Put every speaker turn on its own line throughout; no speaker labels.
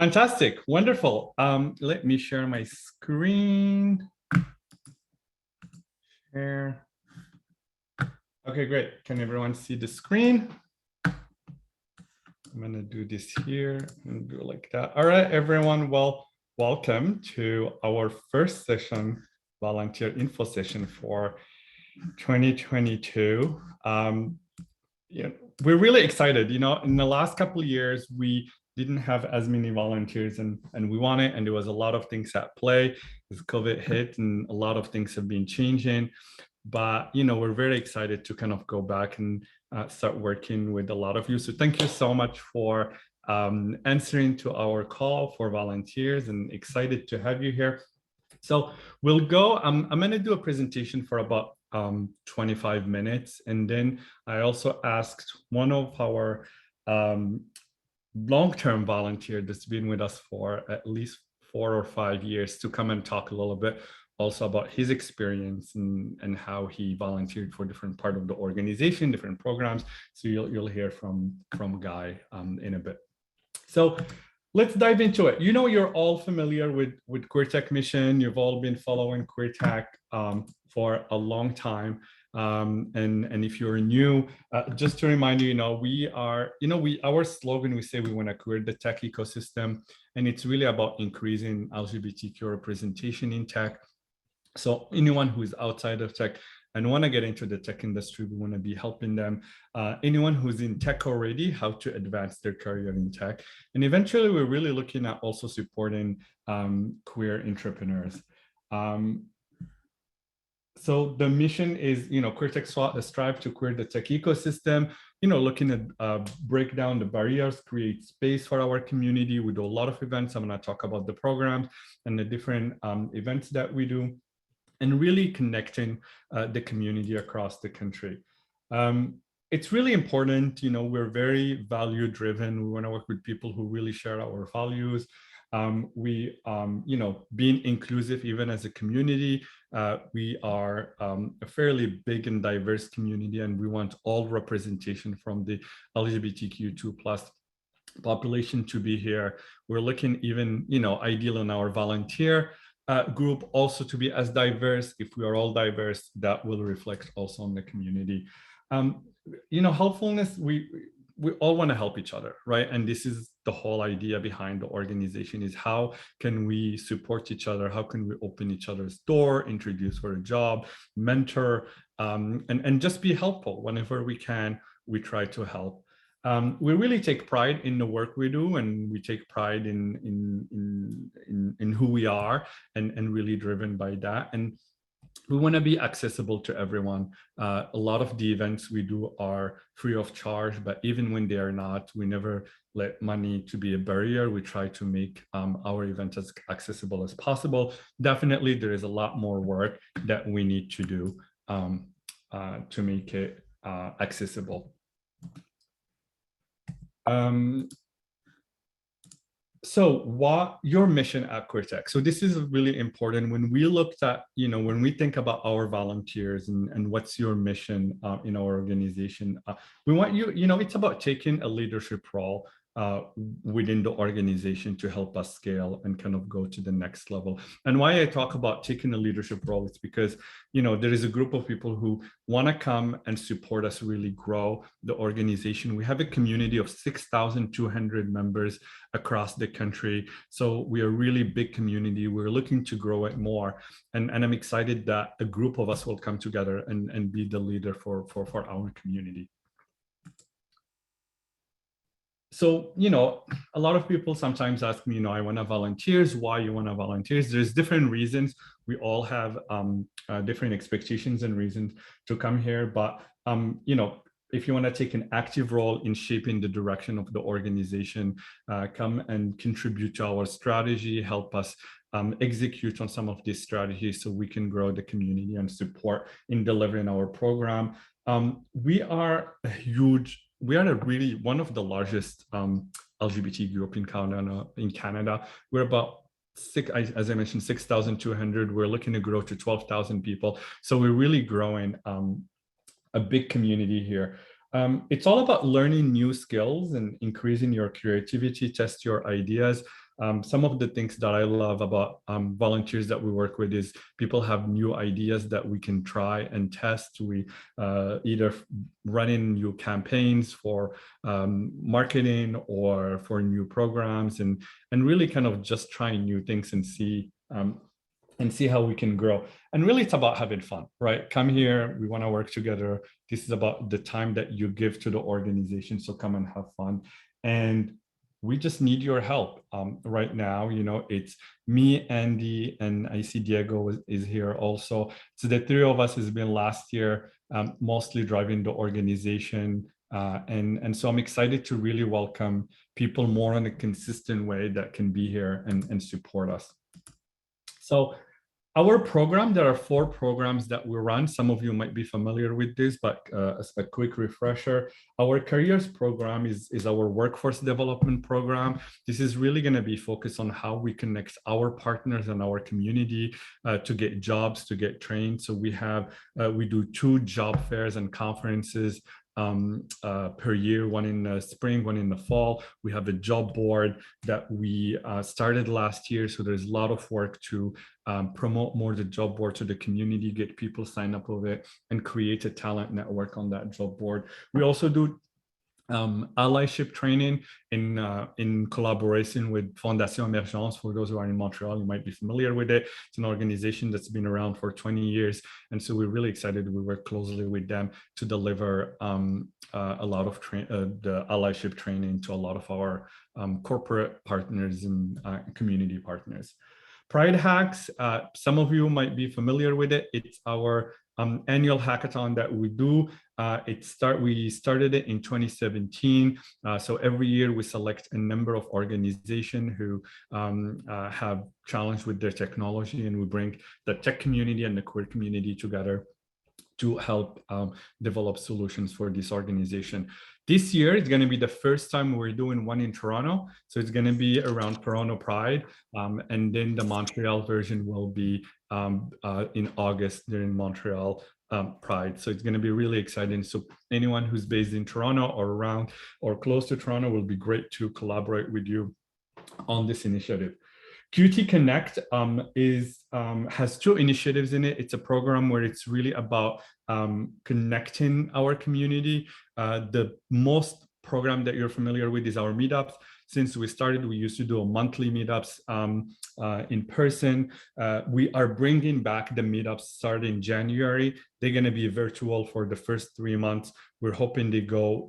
Fantastic, wonderful. Let me share my screen. Share. Okay, great. Can everyone see the screen? I'm gonna do this here and do like that. All right, everyone. Well, welcome to our first session, volunteer info session for 2022. Yeah, we're really excited. You know, in the last couple of years, we didn't have as many volunteers and we wanted, and there was a lot of things at play as COVID hit, and a lot of things have been changing. But, you know, we're very excited to kind of go back and start working with a lot of you. So thank you so much for answering to our call for volunteers, and excited to have you here. So we'll go, I'm going to do a presentation for about 25 minutes. And then I also asked one of our long-term volunteer that's been with us for at least 4 or 5 years to come and talk a little bit also about his experience and how he volunteered for different part of the organization, different programs. So you'll hear from Guy in a bit. So let's dive into it. You know, you're all familiar with QueerTech mission. You've all been following QueerTech for a long time. And if you're new, just to remind you, we are, our slogan, we say we want to queer the tech ecosystem, and it's really about increasing LGBTQ representation in tech. So anyone who is outside of tech and want to get into the tech industry, we want to be helping them. Anyone who's in tech already, how to advance their career in tech. And eventually, we're really looking at also supporting queer entrepreneurs. So the mission is, QueerTech strive to queer the tech ecosystem, looking at break down the barriers, create space for our community. We do a lot of events. I'm going to talk about the programs and the different events that we do, and really connecting the community across the country. It's really important, we're very value driven. We want to work with people who really share our values. Being inclusive even as a community, we are a fairly big and diverse community, and we want all representation from the LGBTQ2+ population to be here. We're looking even, ideal in our volunteer group also to be as diverse. If we are all diverse, that will reflect also on the community. Helpfulness, we all want to help each other, right? And this is the whole idea behind the organization, is how can we support each other? How can we open each other's door, introduce for a job, mentor, and just be helpful whenever we can. We try to help. We really take pride in the work we do, and we take pride in who we are, and really driven by that. And we want to be accessible to everyone. A lot of the events we do are free of charge, but even when they are not, we never let money to be a barrier. We try to make our event as accessible as possible. Definitely, there is a lot more work that we need to do to make it accessible. So what your mission at QueerTech? So this is really important. When we looked at, when we think about our volunteers and what's your mission in our organization, we want you, it's about taking a leadership role within the organization to help us scale and kind of go to the next level. And why I talk about taking a leadership role, it's because, there is a group of people who want to come and support us really grow the organization. We have a community of 6,200 members across the country. So we are a really big community. We're looking to grow it more. And I'm excited that a group of us will come together and be the leader for our community. So, a lot of people sometimes ask me, I want to volunteers. Why you want to volunteers? There's different reasons. We all have different expectations and reasons to come here. But, if you want to take an active role in shaping the direction of the organization, come and contribute to our strategy, help us execute on some of these strategies so we can grow the community and support in delivering our program. We are really one of the largest LGBT group in Canada. We're about as I mentioned, 6,200. We're looking to grow to 12,000 people. So we're really growing a big community here. It's all about learning new skills and increasing your creativity, test your ideas. Some of the things that I love about volunteers that we work with is people have new ideas that we can try and test. We either running new campaigns for marketing or for new programs, and really kind of just trying new things and see how we can grow. And really it's about having fun, right? Come here, we want to work together. This is about the time that you give to the organization, so come and have fun. And we just need your help right now. You know, it's me, Andy, and I see Diego is here also. So the three of us has been last year mostly driving the organization. And so I'm excited to really welcome people more in a consistent way that can be here and support us. So our program, there are 4 programs that we run. Some of you might be familiar with this, but as a quick refresher, our careers program is our workforce development program. This is really going to be focused on how we connect our partners and our community to get jobs, to get trained. So we do 2 job fairs and conferences per year, one in the spring, one in the fall. We have a job board that we started last year. So there's a lot of work to promote more the job board to the community, get people sign up with it, and create a talent network on that job board. We also do allyship training in collaboration with Fondation Emergence. For those who are in Montreal, you might be familiar with it. It's an organization that's been around for 20 years. And so we're really excited. We work closely with them to deliver a lot of the allyship training to a lot of our corporate partners and community partners. Pride Hacks, some of you might be familiar with it. It's our annual hackathon that we do. We started it in 2017. So every year we select a number of organizations who have challenged with their technology, and we bring the tech community and the queer community together to help develop solutions for this organization. This year, it's going to be the first time we're doing one in Toronto. So it's going to be around Toronto Pride. And then the Montreal version will be in August during Montreal Pride. So it's going to be really exciting. So anyone who's based in Toronto or around or close to Toronto will be great to collaborate with you on this initiative. QT Connect has 2 initiatives in it. It's a program where it's really about connecting our community. The most program that you're familiar with is our meetups. Since we started, we used to do a monthly meetups in person. We are bringing back the meetups starting in January. They're going to be virtual for the first 3 months. We're hoping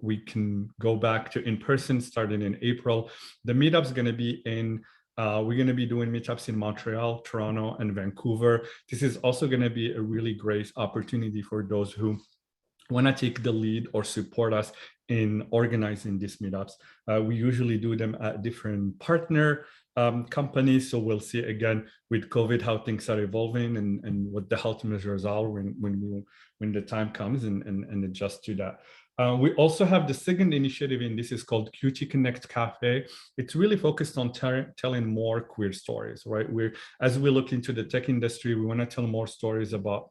we can go back to in person starting in April. The meetups are going to be we're going to be doing meetups in Montreal, Toronto, and Vancouver. This is also going to be a really great opportunity for those who want to take the lead or support us in organizing these meetups. We usually do them at different partner companies. So we'll see again with COVID how things are evolving and what the health measures are when the time comes and adjust to that. We also have the second initiative, and this is called QT Connect Cafe. It's really focused on telling more queer stories, right? As we look into the tech industry, we want to tell more stories about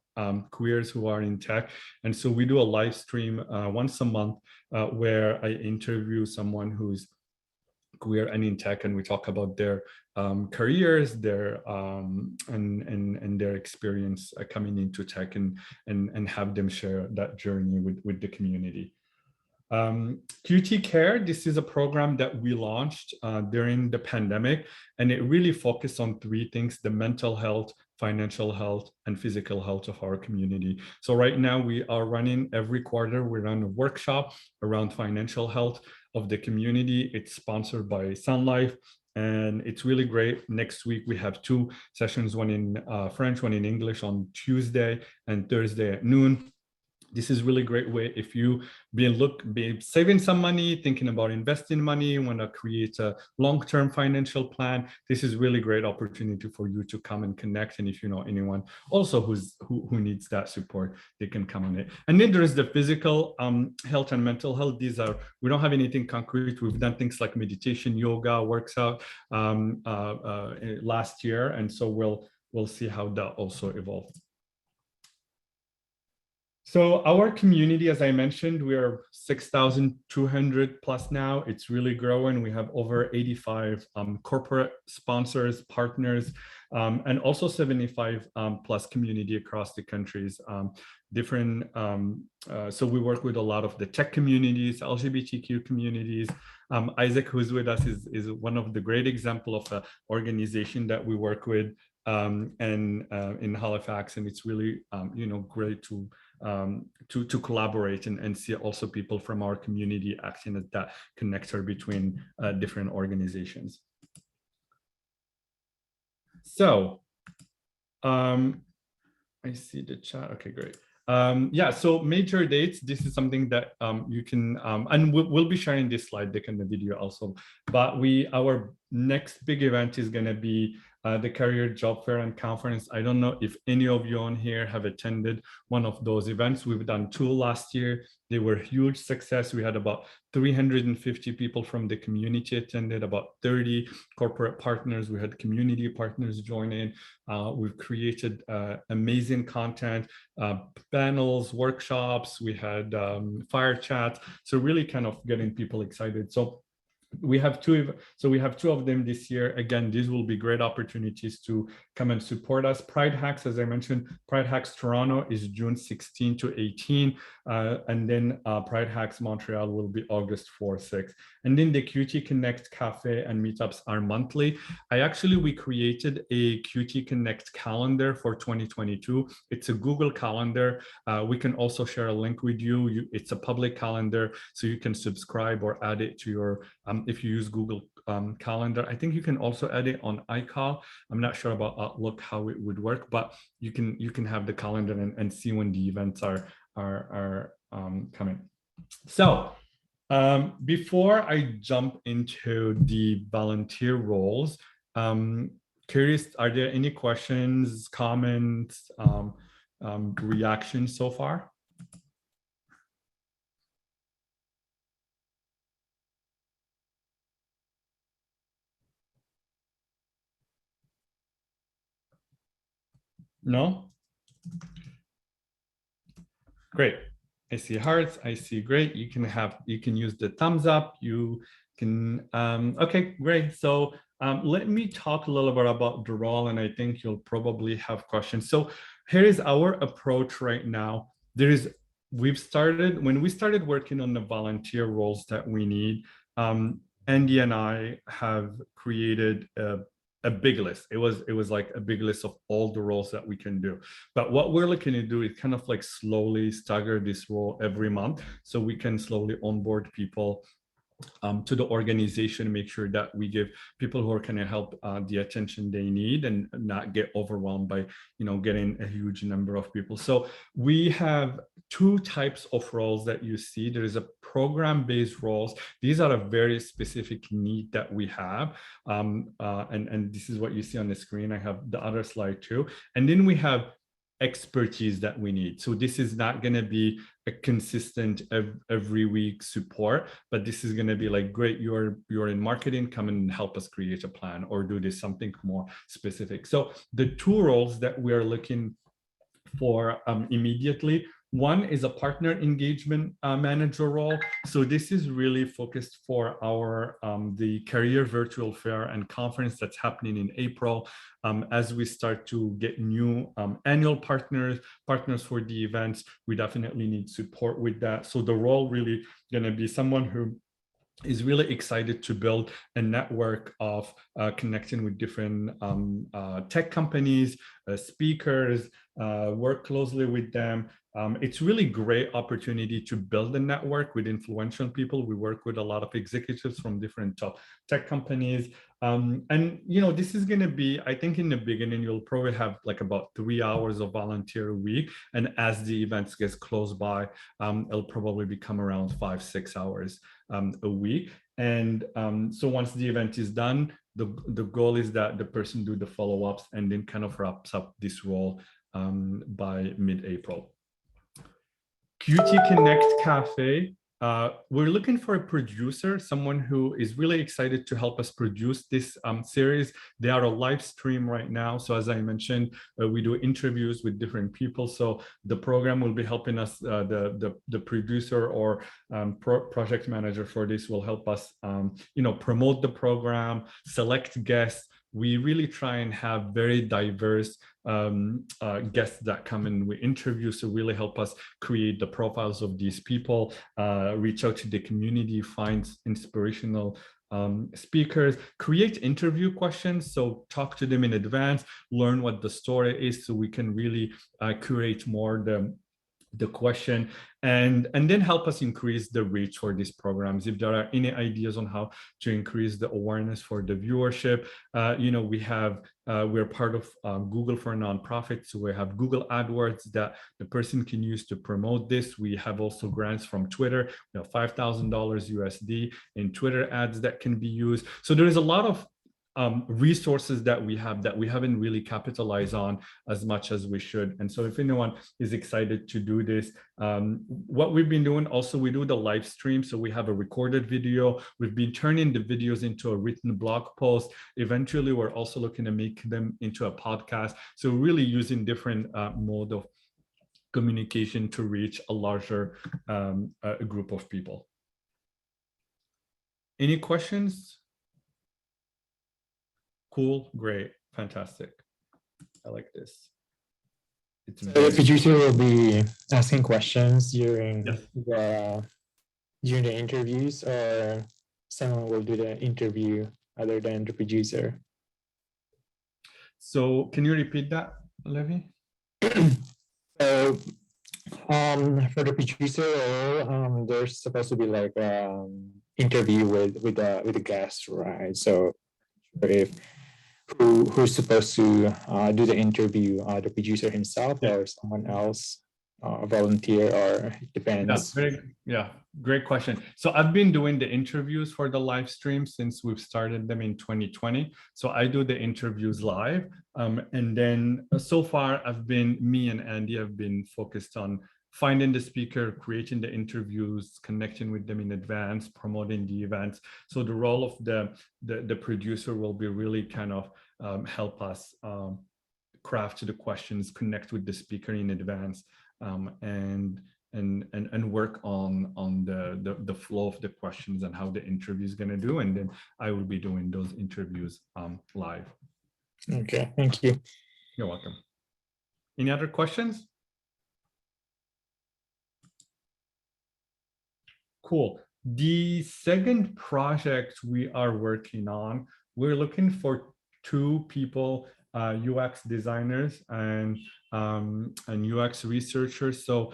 queers who are in tech. And so we do a live stream once a month where I interview someone who's queer and in tech, and we talk about their careers, and their experience coming into tech, and have them share that journey with the community. QT Care, this is a program that we launched during the pandemic, and it really focused on 3 things: the mental health, financial health, and physical health of our community. So right now we are running every quarter, we run a workshop around financial health of the community. It's sponsored by Sun Life, and it's really great. Next week we have 2 sessions, one in French, one in English, on Tuesday and Thursday at noon. This is really great way if you be saving some money, thinking about investing money, want to create a long-term financial plan. This is really great opportunity for you to come and connect. And if you know anyone also who needs that support, they can come on it. And then there is the physical health and mental health. We don't have anything concrete. We've done things like meditation, yoga, works out last year, and so we'll see how that also evolves. So our community, as I mentioned, we are 6,200 plus now. It's really growing. We have over 85 corporate sponsors, partners, and also 75 plus community across the countries. So we work with a lot of the tech communities, LGBTQ communities. Isaac, who's with us, is one of the great example of an organization that we work with and in Halifax, and it's really great to collaborate and see also people from our community acting as that connector between different organizations. So I see the chat. Okay, great. Yeah, so major dates, this is something that you can, and we'll be sharing this slide deck in the video also, but our next big event is going to be the Career Job Fair and Conference. I don't know if any of you on here have attended one of those events. We've done 2 last year. They were huge success. We had about 350 people from the community attended, about 30 corporate partners. We had community partners join in. We've created amazing content, panels, workshops. We had fire chat. So really kind of getting people excited. So we have two of them this year. Again, these will be great opportunities to come and support us. Pride Hacks, as I mentioned, Pride Hacks Toronto is June 16 to 18, and then Pride Hacks Montreal will be August 4, 6. And then the QT Connect Cafe and meetups are monthly. We created a QT Connect calendar for 2022. It's a Google Calendar. We can also share a link with you. It's a public calendar, so you can subscribe or add it to your if you use Google Calendar. I think you can also add it on iCal. I'm not sure about Outlook how it would work, but you can have the calendar and see when the events are coming. So before I jump into the volunteer roles, curious, are there any questions, comments, reactions so far? No? Great. I see hearts. I see great. You can use the thumbs up. You can, okay, great. So let me talk a little bit about the role, and I think you'll probably have questions. So here is our approach right now. When we started working on the volunteer roles that we need, Andy and I have created a big list. It was like a big list of all the roles that we can do. But what we're looking to do is kind of like slowly stagger this role every month, so we can slowly onboard people to the organization, make sure that we give people who are going to help the attention they need and not get overwhelmed by getting a huge number of people. So we have 2 types of roles that you see. There is a program-based roles. These are a very specific need that we have, and this is what you see on the screen. I have the other slide too, and then we have expertise that we need. So this is not going to be a consistent every week support, but this is going to be like, great, you're in marketing, come and help us create a plan or do this something more specific. So the 2 roles that we are looking for immediately, one is a partner engagement manager role. So this is really focused for our the Career Virtual Fair and Conference that's happening in April. As we start to get new annual partners for the events, we definitely need support with that. So the role really going to be someone who is really excited to build a network of connecting with different tech companies, speakers, work closely with them. It's really great opportunity to build a network with influential people. We work with a lot of executives from different top tech companies. And this is going to be, I think in the beginning, you'll probably have like about 3 hours of volunteer a week. And as the events gets close by, it'll probably become around 5-6 hours a week. And so once the event is done, the goal is that the person do the follow-ups and then kind of wraps up this role by mid-April. QT Connect Cafe. we're looking for a producer, someone who is really excited to help us produce this series. They are a live stream right now. So as I mentioned, we do interviews with different people. So the program will be helping us, the producer or project manager for this will help us, promote the program, select guests. We really try and have very diverse guests that come and we interview, so really help us create the profiles of these people, reach out to the community, find inspirational speakers, create interview questions, so talk to them in advance, learn what the story is so we can really curate more the question, and then help us increase the reach for these programs. If there are any ideas on how to increase the awareness for the viewership, we're part of Google for Nonprofits, so we have Google AdWords that the person can use to promote this. We have also grants from Twitter. We have $5,000 USD in Twitter ads that can be used. So there is a lot of resources that we haven't really capitalized on as much as we should. And so if anyone is excited to do this, what we've been doing also, we do the live stream. So we have a recorded video. We've been turning the videos into a written blog post. Eventually, we're also looking to make them into a podcast. So really using different mode of communication to reach a larger group of people. Any questions? Cool, great, fantastic. I like this.
So the producer will be asking questions during
Yes.
during the interviews, or someone will do the interview other than the producer.
So can you repeat that, Levi?
So for the producer role, there's supposed to be like interview with the guest, right? So if who's supposed to do the interview, the producer himself or someone else, volunteer, or it depends?
Great question. So I've been doing the interviews for the live stream since we've started them in 2020. So I do the interviews live. And then so far me and Andy have been focused on finding the speaker, creating the interviews, connecting with them in advance, promoting the events. So the role of the producer will be really kind of help us craft the questions, connect with the speaker in advance, and work on the flow of the questions and how the interview is going to do. And then I will be doing those interviews live.
Okay, thank you.
You're welcome. Any other questions? Cool. The second project we are working on, we're looking for 2 people, UX designers and UX researchers. So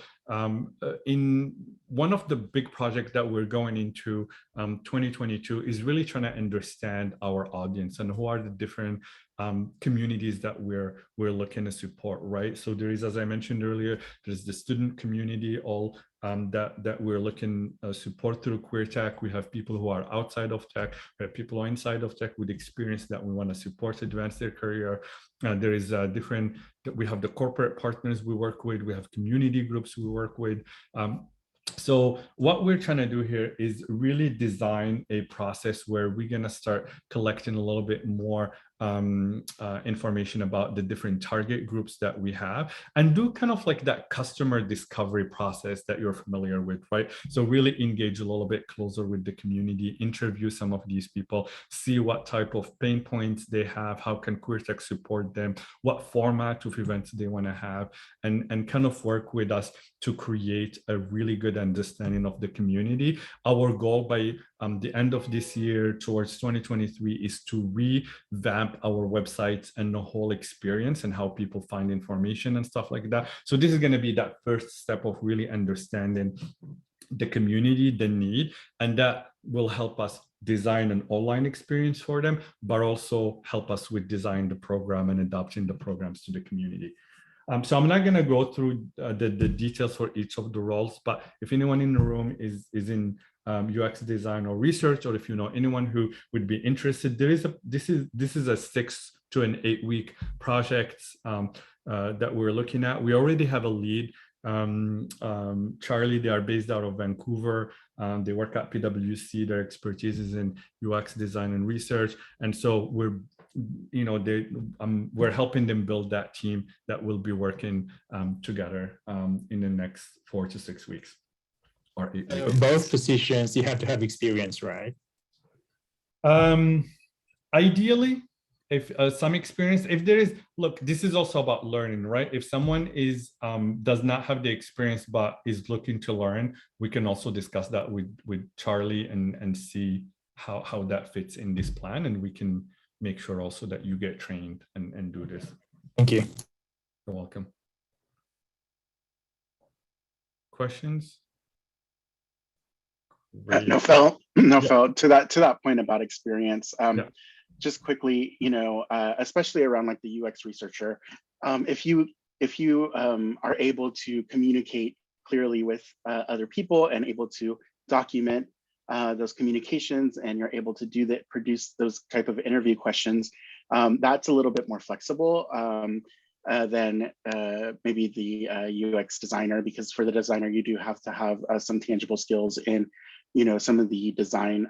in one of the big projects that we're going into 2022 is really trying to understand our audience and who are the different communities that we're looking to support, right? So there is, as I mentioned earlier, there's the student community, all that we're looking support through QueerTech. We have people who are outside of tech, we have people inside of tech with experience that we want to support, advance their career. There is we have the corporate partners we work with, we have community groups we work with. So what we're trying to do here is really design a process where we're going to start collecting a little bit more information about the different target groups that we have, and do kind of like that customer discovery process that you're familiar with, right? So really engage a little bit closer with the community, interview some of these people, see what type of pain points they have, how can QueerTech support them, what format of events they want to have, and kind of work with us to create a really good understanding of the community. Our goal by the end of this year towards 2023 is to revamp our websites and the whole experience and how people find information and stuff like that. So this is going to be that first step of really understanding the community, the need, and that will help us design an online experience for them, but also help us with design the program and adapting the programs to the community. So I'm not going to go through the details for each of the roles, but if anyone in the room is in UX design or research, or if you know anyone who would be interested, this is a 6 to 8 week project that we're looking at. We already have a lead Charlie, they are based out of Vancouver. They work at PwC. Their expertise is in UX design and research. And so we're helping them build that team that will be working together in the next 4 to 6 weeks. Or 8 weeks.
Both positions, you have to have experience, right?
Ideally, if some experience, if there is, look, this is also about learning, right? If someone is does not have the experience but is looking to learn, we can also discuss that with Charlie and see how that fits in this plan, and we can make sure also that you get trained and do this.
Thank you.
You're welcome. Questions?
No, Phil, to that point about experience, just quickly, especially around like the UX researcher, if you are able to communicate clearly with other people and able to document those communications, and you're able to produce those type of interview questions, that's a little bit more flexible than maybe the UX designer, because for the designer, you do have to have some tangible skills in some of the design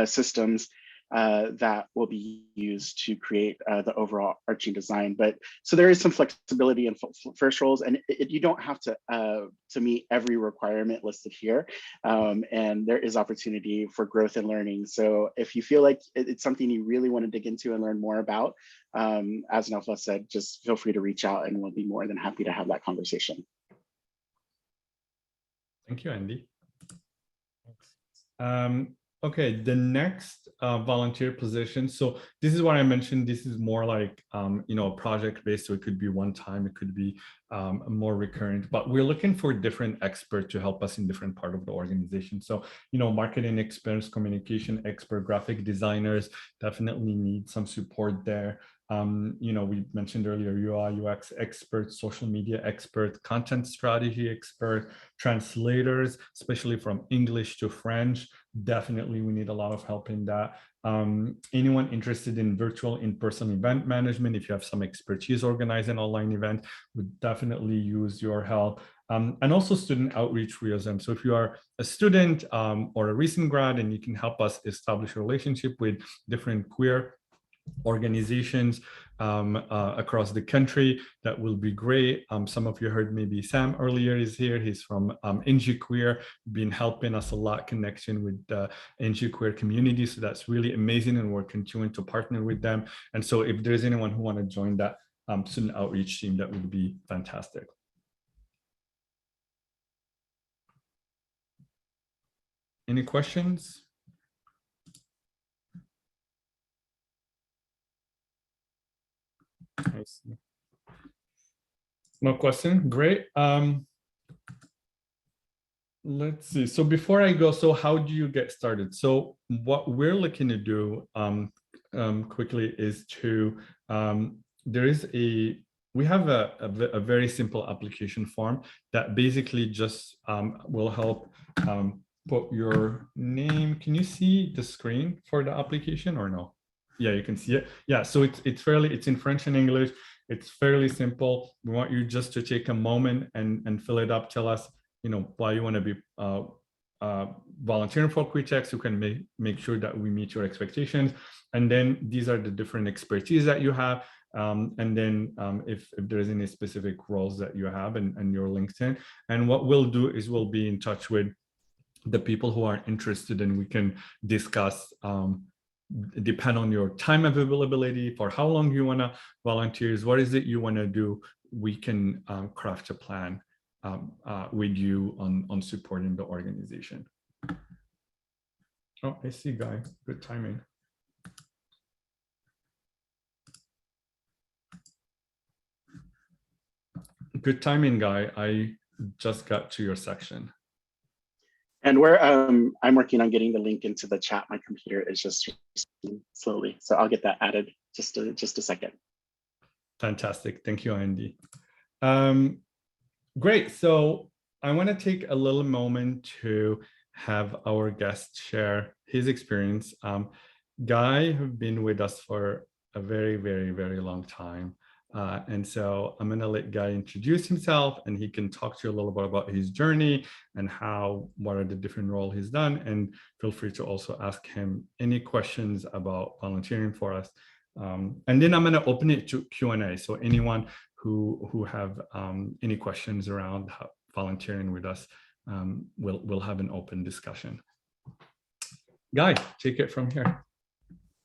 systems that will be used to create the overall arching design. But so there is some flexibility in first roles, and you don't have to meet every requirement listed here, and there is opportunity for growth and learning. So if you feel like it's something you really want to dig into and learn more about, as Nofla said, just feel free to reach out, and we'll be more than happy to have that conversation.
Thank you, Andy. Okay, the next volunteer position. So this is what I mentioned. This is more like, project-based, so it could be one time, it could be more recurrent, but we're looking for different experts to help us in different part of the organization. So, marketing experts, communication expert, graphic designers definitely need some support there. We mentioned earlier, UI, UX expert, social media expert, content strategy expert, translators, especially from English to French. Definitely, we need a lot of help in that. Anyone interested in virtual in-person event management, if you have some expertise organizing online events, would definitely use your help. And also student outreach realism. So if you are a student or a recent grad and you can help us establish a relationship with different queer organizations across the country, that will be great. Some of you heard maybe Sam earlier is here. He's from NG Queer, been helping us a lot, connection with the NG Queer community. So that's really amazing, and we're continuing to partner with them. And so if there's anyone who want to join that student outreach team, that would be fantastic. Any questions? I see. No question. Great. Let's see. So before I go, so how do you get started? So what we're looking to do quickly is to we have a very simple application form that basically just will help put your name. Can you see the screen for the application or no? Yeah, you can see it. Yeah, so it's in French and English. It's fairly simple. We want you just to take a moment and fill it up. Tell us, why you want to be volunteering for QueerTech, so you can make sure that we meet your expectations. And then these are the different expertise that you have. And then if there's any specific roles that you have and your LinkedIn. And what we'll do is we'll be in touch with the people who are interested, and we can discuss depend on your time availability, for how long you want to volunteer, what is it you want to do. We can craft a plan with you on supporting the organization. Oh, I see, Guy. Good timing. Good timing, Guy. I just got to your section.
And I'm working on getting the link into the chat. My computer is just slowly, so I'll get that added just a second.
Fantastic. Thank you, Andy. Great. So I want to take a little moment to have our guest share his experience. Guy has been with us for a very, very, very long time. And so I'm going to let Guy introduce himself, and he can talk to you a little bit about his journey and what are the different roles he's done. And feel free to also ask him any questions about volunteering for us. And then I'm going to open it to Q&A. So anyone who have any questions around volunteering with us, we'll have an open discussion. Guy, take it from here.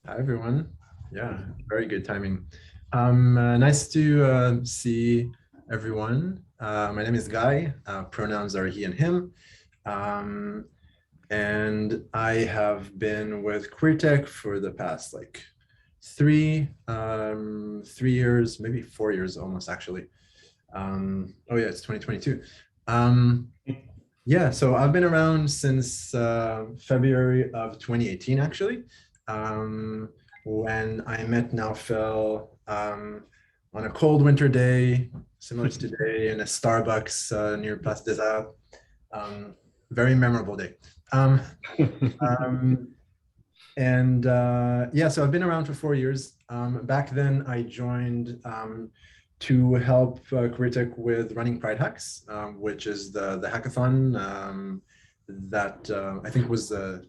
Hi, everyone. Yeah, very good timing. Nice to see everyone. My name is Guy. Pronouns are he and him. And I have been with QueerTech for the past like 3 years, maybe 4 years almost actually. Oh yeah, it's 2022. Yeah, so I've been around since February of 2018 actually. When I met Naufel on a cold winter day, similar to today, in a Starbucks near Place des Arts. Very memorable day. Yeah, so I've been around for 4 years. Back then, I joined to help QueerTech with running Pride Hacks, which is the hackathon that I think was it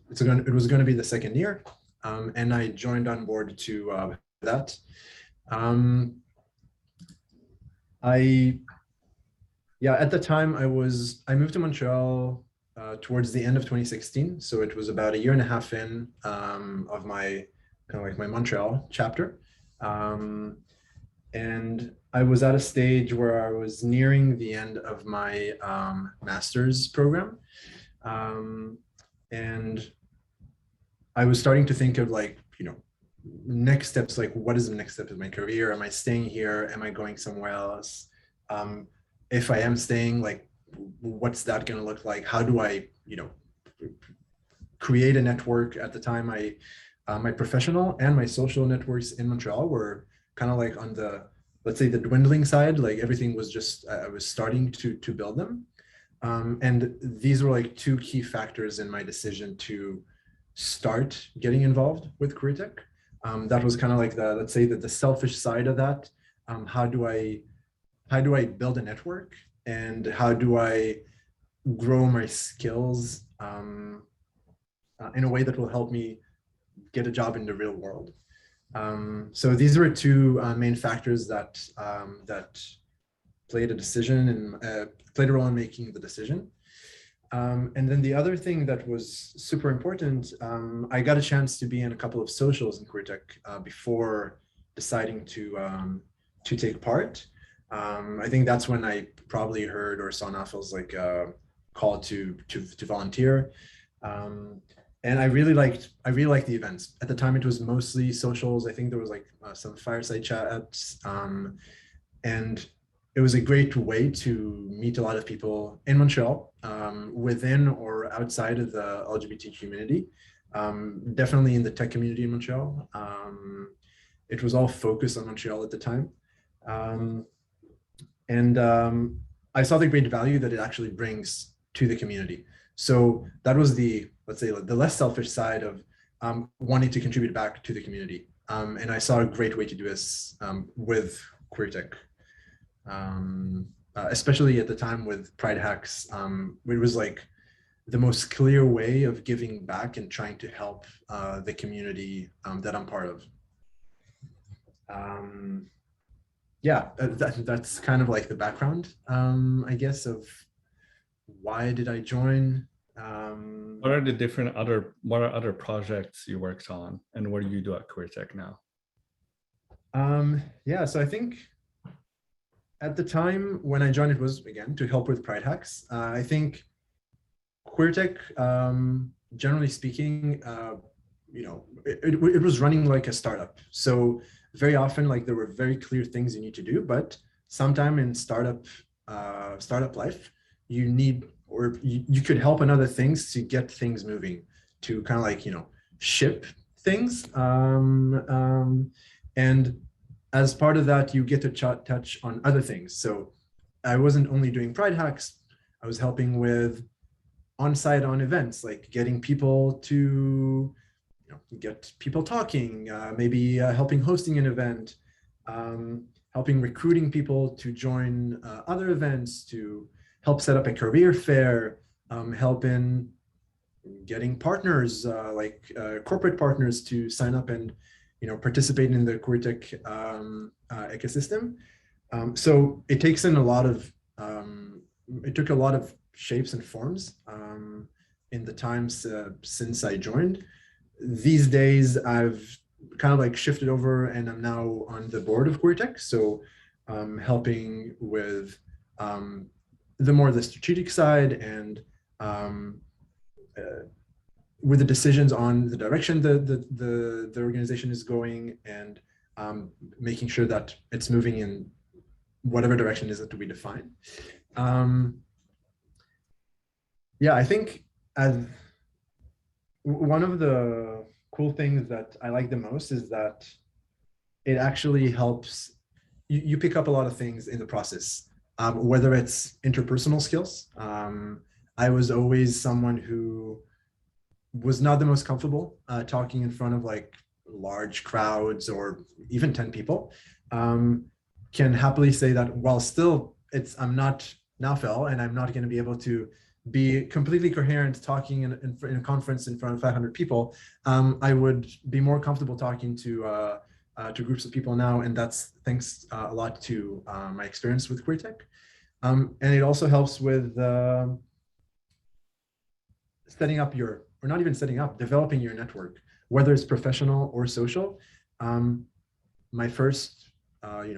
was going to be the second year. And I joined on board to that. At the time I moved to Montreal towards the end of 2016. So it was about 1.5 years in of my kind of like my Montreal chapter. And I was at a stage where I was nearing the end of my master's program. And I was starting to think of like, next steps, like what is the next step of my career? Am I staying here? Am I going somewhere else? If I am staying, like, what's that going to look like? How do I, create a network? At the time, my professional and my social networks in Montreal were kind of like on the, let's say, the dwindling side. Like everything was just, I was starting to build them. And these were like 2 key factors in my decision to start getting involved with QueerTech. That was kind of like the, let's say, the selfish side of that. How do I build a network, and how do I grow my skills in a way that will help me get a job in the real world? So these were 2 main factors that played a role in making the decision. And then the other thing that was super important, I got a chance to be in a couple of socials in QueerTech before deciding to take part. I think that's when I probably heard or saw Naufel's like call to volunteer. And I really liked the events. At the time, it was mostly socials. I think there was like some fireside chats, and it was a great way to meet a lot of people in Montreal, within or outside of the LGBT community, definitely in the tech community in Montreal. It was all focused on Montreal at the time. I saw the great value that it actually brings to the community. So that was the, let's say, the less selfish side of wanting to contribute back to the community. And I saw a great way to do this with QueerTech. Especially at the time with Pride Hacks, it was like the most clear way of giving back and trying to help the community that I'm part of. That's kind of like the background, I guess, of why did I join.
What are the other projects you worked on, and what do you do at QueerTech now?
So I think at the time when I joined, it was again to help with Pride Hacks. I think QueerTech, generally speaking, it was running like a startup. So very often, like there were very clear things you need to do, but sometime in startup life, you need, or you could help in other things to get things moving, to kind of like, ship things. And as part of that, you get to touch on other things. So I wasn't only doing Pride Hacks, I was helping with on-site on events, like getting people to, get people talking, maybe helping hosting an event, helping recruiting people to join other events, to help set up a career fair, help in getting partners like corporate partners to sign up and participate in the QueerTech ecosystem. So it takes in a lot of it took a lot of shapes and forms in the times since I joined. These days I've kind of like shifted over and I'm now on the board of QueerTech, so helping with the strategic side and with the decisions on the direction the organization is going, and making sure that it's moving in whatever direction is that we define. Yeah, I think as one of the cool things that I like the most is that it actually helps you pick up a lot of things in the process, whether it's interpersonal skills. I was always someone who was not the most comfortable talking in front of like large crowds or even 10 people. Can happily say that while still I'm not Naufel, and I'm not going to be able to be completely coherent talking in a conference in front of 500 people, I would be more comfortable talking to groups of people now, and that's thanks a lot to my experience with QueerTech. And it also helps with setting up developing your network, whether it's professional or social. My first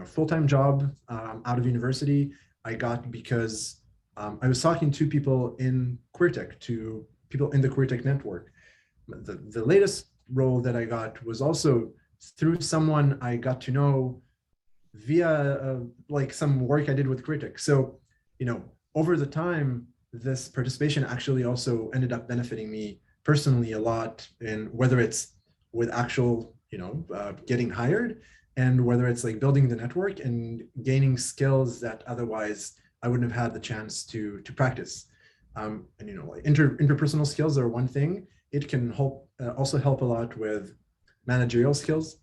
full-time job out of university, I got because I was talking to people in QueerTech, to people in the QueerTech network. The latest role that I got was also through someone I got to know via like some work I did with QueerTech. So, over the time, this participation actually also ended up benefiting me personally a lot, in whether it's with actual, getting hired, and whether it's like building the network and gaining skills that otherwise I wouldn't have had the chance to practice. And like interpersonal skills are one thing. It can also help a lot with managerial skills.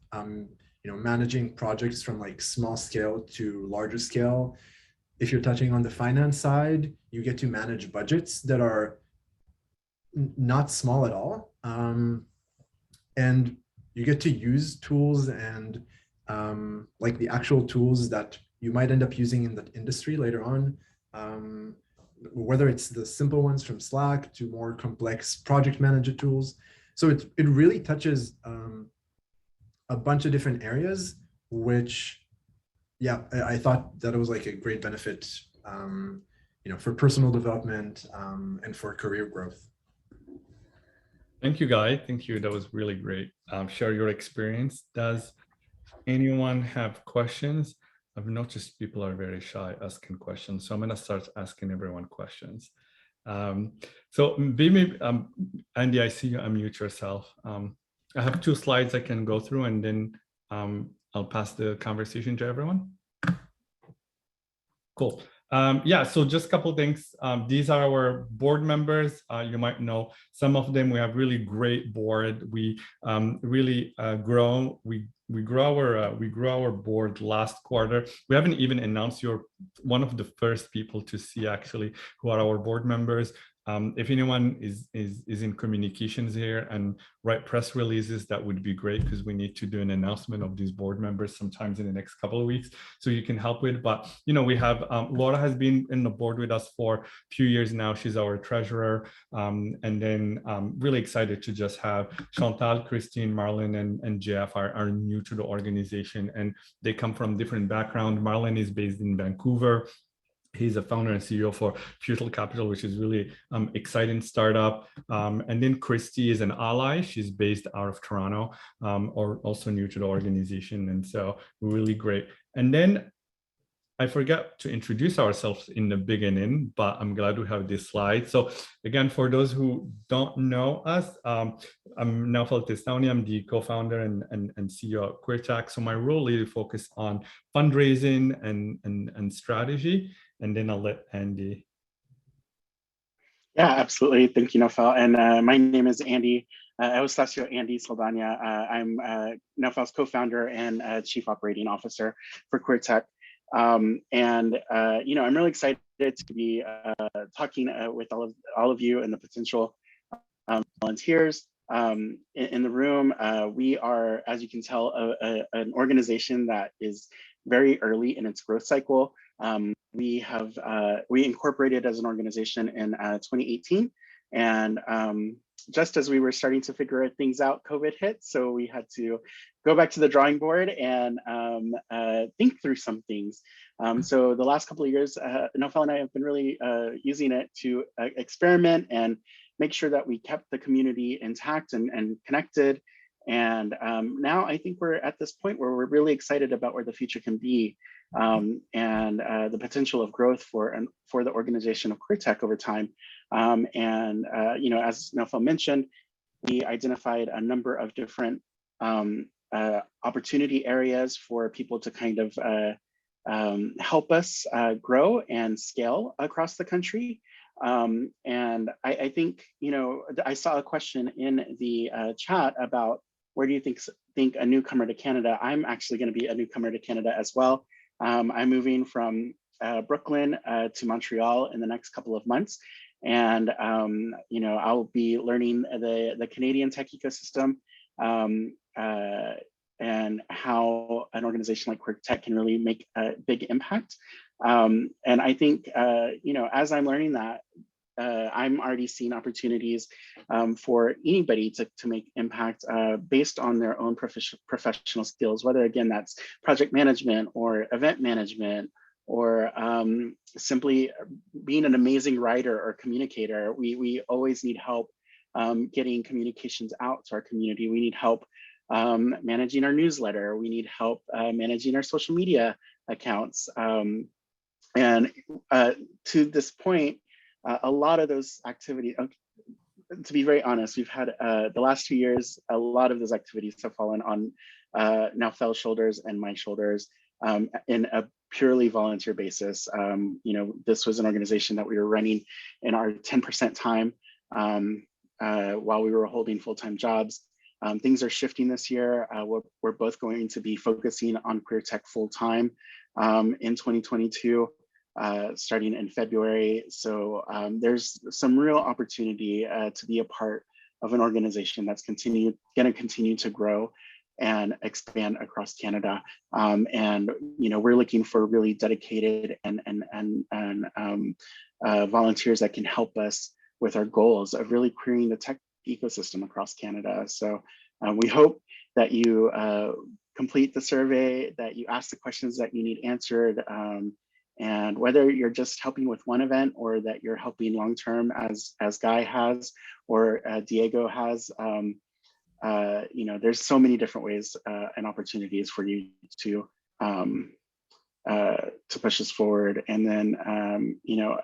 Managing projects from like small scale to larger scale. If you're touching on the finance side, you get to manage budgets that are not small at all. And you get to use tools and like the actual tools that you might end up using in the industry later on, whether it's the simple ones from Slack to more complex project manager tools. So it really touches a bunch of different areas, which, yeah, I thought that it was like a great benefit, for personal development and for career growth.
Thank you, Guy. Thank you. That was really great. Share your experience. Does anyone have questions? I've noticed people are very shy asking questions, so I'm going to start asking everyone questions. So maybe, Andy, I see you unmute yourself. I have 2 slides I can go through, and then I'll pass the conversation to everyone. Cool. Yeah, so just a couple of things. These are our board members. You might know some of them. We have really great board. We really grow. We grow our board last quarter. We haven't even announced. You're one of the first people to see actually who are our board members. If anyone is in communications here and write press releases, that would be great, because we need to do an announcement of these board members sometimes in the next couple of weeks, so you can help with. But we have Laura has been in the board with us for a few years now. She's our treasurer, and then really excited to just have Chantal, Christine, Marlon, and Jeff are new to the organization, and they come from different backgrounds. Marlon is based in Vancouver. He's a founder and CEO for Future Capital, which is really exciting startup. And then Christy is an ally. She's based out of Toronto, or also new to the organization. And so really great. And then I forgot to introduce ourselves in the beginning, but I'm glad we have this slide. So again, for those who don't know us, I'm Naufel Testoni. I'm the co-founder and CEO of QueerTech. So my role is focused on fundraising and strategy. And then I'll let Andy.
Yeah, absolutely. Thank you, Naufel. And my name is Andy. Eustasio Andy Saldana. I'm Naufel's co-founder and chief operating officer for QueerTech. I'm really excited to be talking with all of you and the potential volunteers in the room. We are, as you can tell, an organization that is very early in its growth cycle. We incorporated as an organization in 2018, and just as we were starting to figure things out, COVID hit, so we had to go back to the drawing board and think through some things. So the last couple of years, Nofel and I have been really using it to experiment and make sure that we kept the community intact and connected. And now I think we're at this point where we're really excited about where the future can be, and the potential of growth for the organization of QueerTech over time. As Nofel mentioned, we identified a number of different opportunity areas for people to kind of help us grow and scale across the country. And I think, I saw a question in the chat about where do you think a newcomer to Canada? I'm actually going to be a newcomer to Canada as well. I'm moving from Brooklyn to Montreal in the next couple of months. And, I'll be learning the Canadian tech ecosystem and how an organization like QueerTech can really make a big impact. And I think, as I'm learning that, I'm already seeing opportunities for anybody to make impact based on their own professional skills, whether again, that's project management or event management, or simply being an amazing writer or communicator. We always need help getting communications out to our community. We need help managing our newsletter. We need help managing our social media accounts. And to this point, a lot of those activities, to be very honest, we've had the last 2 years, a lot of those activities have fallen on Nofel's shoulders and my shoulders in a purely volunteer basis. This was an organization that we were running in our 10% time while we were holding full-time jobs. Things are shifting this year. We're both going to be focusing on QueerTech full-time in 2022. Starting in February. So there's some real opportunity to be a part of an organization that's going to continue to grow and expand across Canada. We're looking for really dedicated and volunteers that can help us with our goals of really queering the tech ecosystem across Canada. So we hope that you complete the survey, that you ask the questions that you need answered, and whether you're just helping with one event or that you're helping long-term as Guy has or Diego has, there's so many different ways and opportunities for you to push us forward. And then,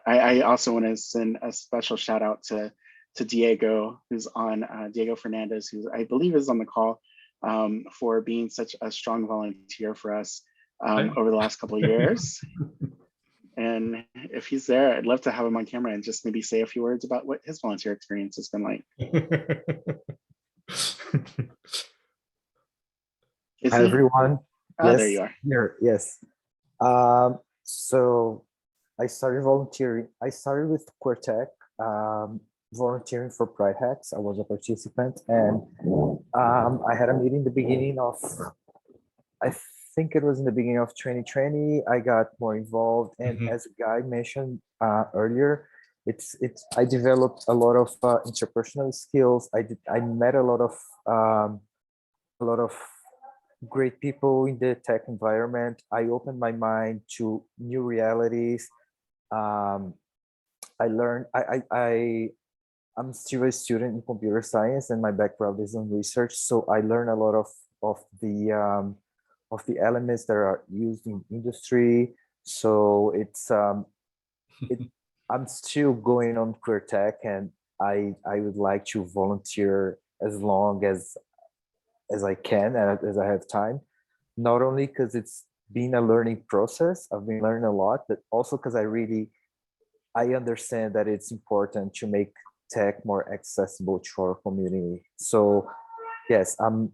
I also want to send a special shout out to Diego, who's on, Diego Fernandez, who I believe is on the call, for being such a strong volunteer for us over the last couple of years. And if he's there, I'd love to have him on camera and just maybe say a few words about what his volunteer experience has been like.
Hi, everyone.
Yes, there you are.
Here, yes. So I started volunteering. I started with QueerTech, volunteering for Pride Hacks. I was a participant, and I had a meeting the beginning of, I think it was in the beginning of 2020. I got more involved, and as Guy mentioned earlier, I developed a lot of interpersonal skills. I met a lot of great people in the tech environment. I opened my mind to new realities. I learned. I'm still a student in computer science, and my background is in research. So I learned a lot of the elements that are used in industry. So I'm still going on QueerTech, and I would like to volunteer as long as I can and as I have time. Not only because it's been a learning process, I've been learning a lot, but also because I understand that it's important to make tech more accessible to our community. So yes, I'm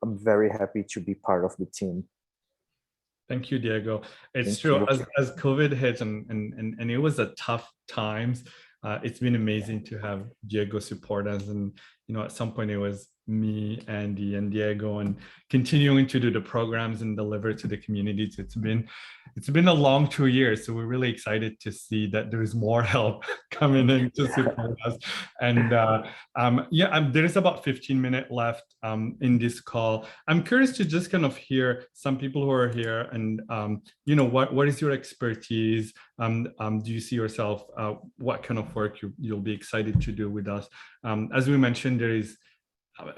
very happy to be part of the team.
Thank you, Diego. It's
Thank
true.
you.
As COVID hit and it was a tough times, it's been amazing to have Diego support us. And, at some point it was me, Andy, and Diego, and continuing to do the programs and deliver to the communities. It's been a long 2 years. So we're really excited to see that there's more help coming in to support us. And there is about 15 minutes left in this call. I'm curious to just kind of hear some people who are here and, what is your expertise? Do you see yourself, what kind of work you'll be excited to do with us? As we mentioned,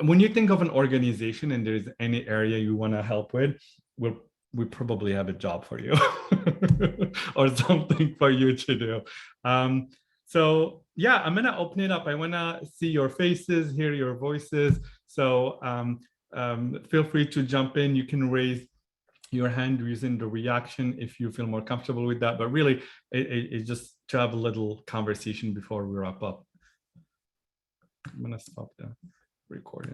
when you think of an organization and there's any area you want to help with, we probably have a job for you or something for you to do. So yeah, I'm gonna open it up. I wanna see your faces, hear your voices. So feel free to jump in. You can raise your hand using the reaction if you feel more comfortable with that. But really, it's just to have a little conversation before we wrap up. I'm gonna stop the recording.